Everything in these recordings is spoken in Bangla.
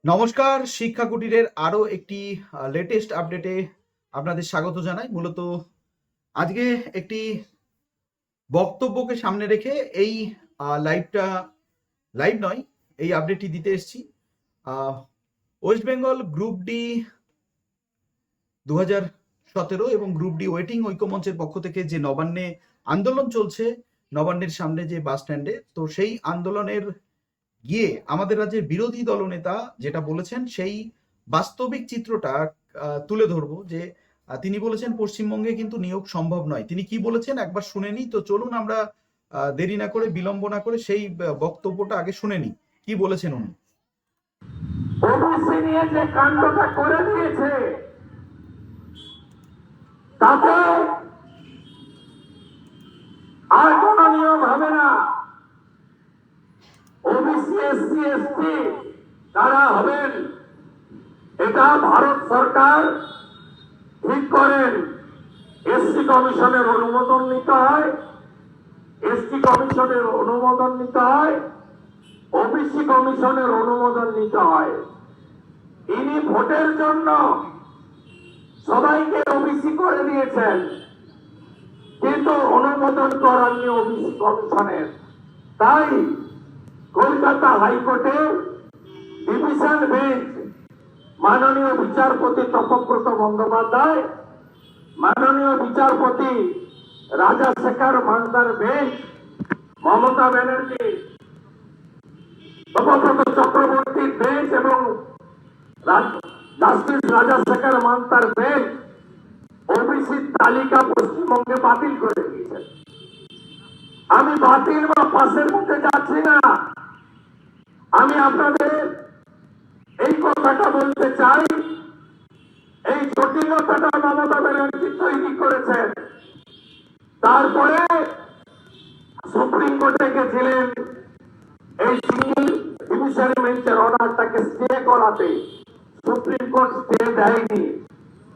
নমস্কার, শিক্ষা কুটিরের আরো একটি লেটেস্ট আপডেটে আপনাদের স্বাগত জানাই। মূলত আজকে একটি বক্তব্যকে সামনে রেখে এই লাইভটা লাইভ নয়, এই আপডেটটি দিতে এসেছি। ওয়েস্ট বেঙ্গল গ্রুপ ডি 2017 এবং গ্রুপ ডি ওয়েটিং ঐক্যমঞ্চের পক্ষ থেকে যে নবান্নে আন্দোলন চলছে, নবান্নের সামনে যে বাস স্ট্যান্ডে, তো সেই আন্দোলনের গিয়ে আমাদের রাজ্যের বিরোধী দলনেতা যেটা বলেছেন সেই বাস্তবিক চিত্রটা তুলে ধরবো। যে তিনি বলেছেন পশ্চিমবঙ্গে কিন্তু নিয়োগ সম্ভব নয়। তিনি কি বলেছেন একবার শুনে নিই। তো চলুন আমরা দেরি না করে, বিলম্ব না করে সেই বক্তব্যটা আগে শুনে নিই, কি বলেছেন উনি। ওবিসি নিয়ে যে কাণ্ডটা করে দিয়েছে তাতে আর কোন নিয়ম হবে না। ওবিসি এসসি এসটি তারা হবেন, এটা ভারত সরকার ঠিক করেন। এসসি কমিশনের অনুমোদন নিতে হয়, এসটি কমিশনের অনুমোদন নিতে হয়, ওবিসি কমিশনের অনুমোদন নিতে হয়। ইনি ভোটের জন্য সবাইকে ওবিসি করে দিয়েছেন, কিন্তু অনুমোদন করাননি ওবিসি কমিশনের। তাই কলকাতা হাইকোর্টে ডিভিশন বেঞ্চ মাননীয় বিচারপতি তপব্রত বন্দ্যোপাধ্যায়, মাননীয় বিচারপতি রাজাশেখর মান্দার বেঞ্চ, মমতা ব্যানার্জি, তপব্রত চক্রবর্তীর বেঞ্চ এবং জাস্টিস রাজাশেখর মান্দার বেঞ্চ ওবিসির তালিকা পশ্চিমবঙ্গে বাতিল করে দিয়েছেন। আমি বাতিল বা পাশের মধ্যে যাচ্ছি না, আমি আপনাদের এই কথাটা বলতে চাই। এই জটিলতাটা মমতা ব্যানার্জি তৈরি করেছেন। তারপরে সুপ্রিম কোর্টে গেছিলেন এই সিঙ্গেল ডিভিশন বেঞ্চের অর্ডারটাকে স্টে করাতে, সুপ্রিম কোর্ট স্টে দেয়নি।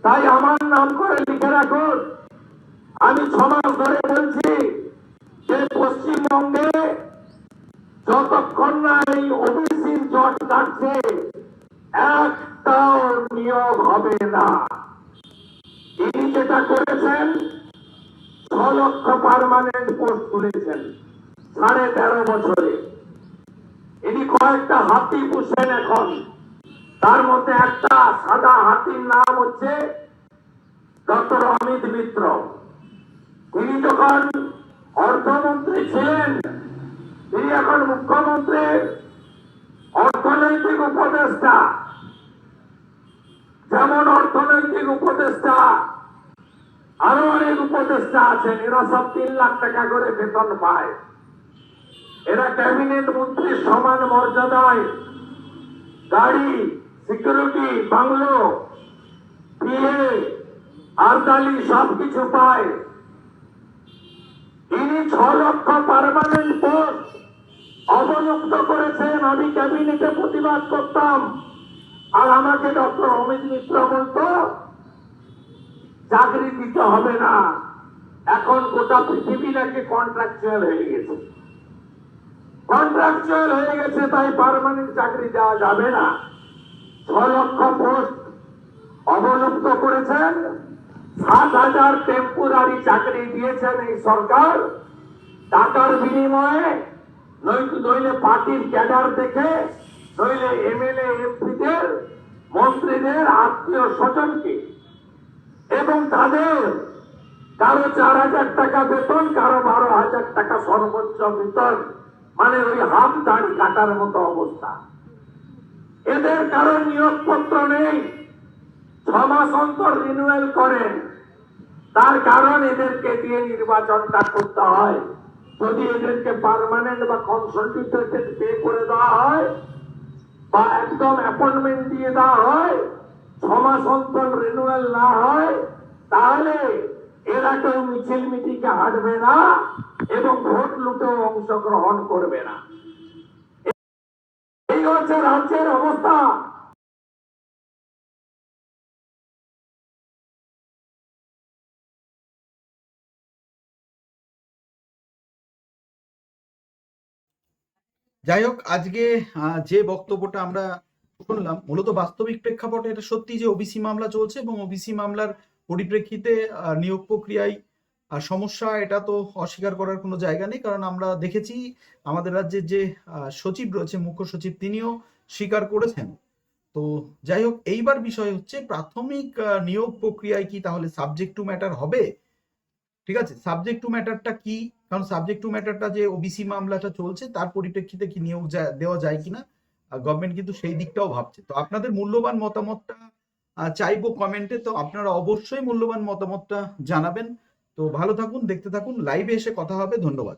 তাই আমার নাম করে লিখে রাখুন, আমি 6 মাস ধরে বলছি যে পশ্চিমবঙ্গে যতক্ষণ না এই ওবিসির জট কাটছে একটাও নিয়োগ হবে না। তিনি যেটা করেছেন 6 লক্ষ পার্মানেন্ট পোস্ট তুলেছেন 13.5 বছরে। ইনি কয়েকটা হাতি পুষেন এখন, তার মধ্যে একটা সাদা হাতির নাম হচ্ছে ডক্টর অমিত মিত্র। তিনি যখন অর্থমন্ত্রী ছিলেন, তিনি এখন মুখ্যমন্ত্রীর অর্থনৈতিক উপদেষ্টা। যেমন অর্থনৈতিক উপদেষ্টা আরো অনেক উপদেষ্টা আছেন, এরা সব 3 লাখ টাকা করে বেতন পায়। এরা ক্যাবিনেট মন্ত্রীর সমান মর্যাদায় গাড়ি, সিকিউরিটি, বাংলো, পিএ, আরদালি সবকিছু পায়। ইনি 6 লক্ষ পার্মানেন্ট পোস্ট অবলুপ্ত করেছেন। আমি ক্যাবিনেটে প্রতিবাদ করতাম, আর আমাকে ডক্টর অমিত মিত্র বলতো চাকরি দিতে হবে না, এখন গোটা পৃথিবী নাকি কন্ট্রাকচুয়াল হয়ে গেছে। কন্ট্রাকচুয়াল হয়ে গেছে, তাই পার্মানেন্ট চাকরি দেওয়া যাবে না। 6 লক্ষ পোস্ট অবলুপ্ত করেছেন, 7,000 টেম্পোরারি চাকরি দিয়েছেন এই সরকার টাকার বিনিময়ে, নইলে পার্টির ক্যাডার দেখে, নইলে এমএলএ এমপিদের, মন্ত্রীদের আত্মীয় স্বজনকে। এবং তাদের কারো 4,000 টাকা বেতন, কারো 12,000 টাকা সর্বোচ্চ বেতন, মানে ওই হাফ দাড়ি কাটার মতো অবস্থা। এদের কারো নিয়োগপত্র নেই, 6 মাস অন্তর রিনিউয়াল করেন। তার কারণ এদেরকে দিয়ে নির্বাচনটা করতে হয়। যদি এদেরকে পার্মানেন্ট বা কনসালটেন্ট পে করে দেওয়া হয় বা একদম অ্যাপয়েন্টমেন্ট দিয়ে দেওয়া হয়, 6 মাস অন্তর রিনিউয়াল না হয়, তাহলে এরা কেউ মিছিল মিটিংকে হাঁটবে না এবং ভোট লুটেও অংশগ্রহণ করবে না। এই হচ্ছে রাজ্যের অবস্থা। যাই হোক, আজকে যে বক্তব্যটা আমরা শুনলাম মূলত বাস্তবিক প্রেক্ষাপটে এটা সত্যি যে ওবিসি মামলা চলছে এবং ওবিসি মামলার পরিপ্রেক্ষিতে নিয়োগ প্রক্রিয়ায় সমস্যা, এটা তো অস্বীকার করার কোনো জায়গা নেই, কারণ আমরা দেখেছি আমাদের রাজ্যের যে সচিব রয়েছে, মুখ্য সচিব, তিনিও স্বীকার করেছেন। তো যাই হোক, এইবার বিষয় হচ্ছে প্রাথমিক নিয়োগ প্রক্রিয়ায় কি তাহলে সাবজেক্ট টু ম্যাটার হবে? ঠিক আছে, সাবজেক্ট টু ম্যাটারটা কি? কারণ সাবজেক্ট টু ম্যাটারটা যে ওবিসি মামলাটা চলছে তার পরিপ্রেক্ষিতে কি নিয়োগ দেওয়া যায় কিনা, গভর্নমেন্ট কিন্তু সেই দিকটাও ভাবছে। তো আপনাদের মূল্যবান মতামতটা চাইবো কমেন্টে, তো আপনারা অবশ্যই মূল্যবান মতামতটা জানাবেন। তো ভালো থাকুন, দেখতে থাকুন, লাইভে এসে কথা হবে। ধন্যবাদ।